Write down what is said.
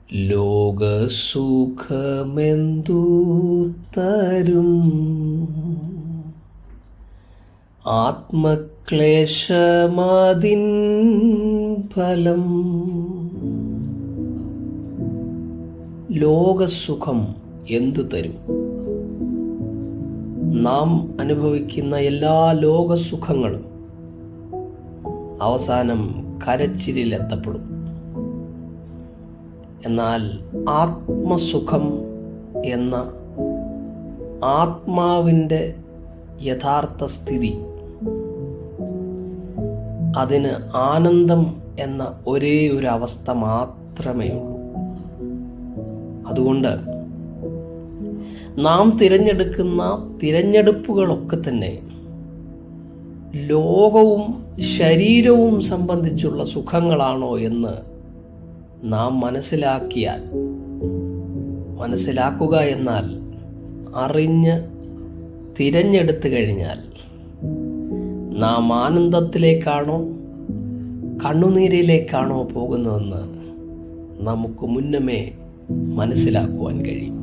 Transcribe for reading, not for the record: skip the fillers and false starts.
ലോകസുഖമെന്തു തരും? ആത്മക്ലേശമതിൻ ഫലം. ലോകസുഖം എന്തു തരും? നാം അനുഭവിക്കുന്ന എല്ലാ ലോകസുഖങ്ങളും അവസാനം കരച്ചിലെത്തപ്പെടും. എന്നാൽ ആത്മസുഖം എന്ന ആത്മാവിൻ്റെ യഥാർത്ഥ സ്ഥിതി, അതിന് ആനന്ദം എന്ന ഒരേ ഒരു അവസ്ഥ മാത്രമേ ഉള്ളൂ. അതുകൊണ്ട് നാം തിരഞ്ഞെടുക്കുന്ന തിരഞ്ഞെടുപ്പുകളൊക്കെ തന്നെ ലോകവും ശരീരവും സംബന്ധിച്ചുള്ള സുഖങ്ങളാണോ എന്ന് നാം മനസ്സിലാക്കുക എന്നാൽ അറിഞ്ഞ് തിരഞ്ഞെടുത്തു കഴിഞ്ഞാൽ നാം ആനന്ദത്തിലേക്കാണോ കണ്ണുനീരിലേക്കാണോ പോകുന്നതെന്ന് നമുക്ക് മുന്നമേ മനസ്സിലാക്കുവാൻ കഴിയും.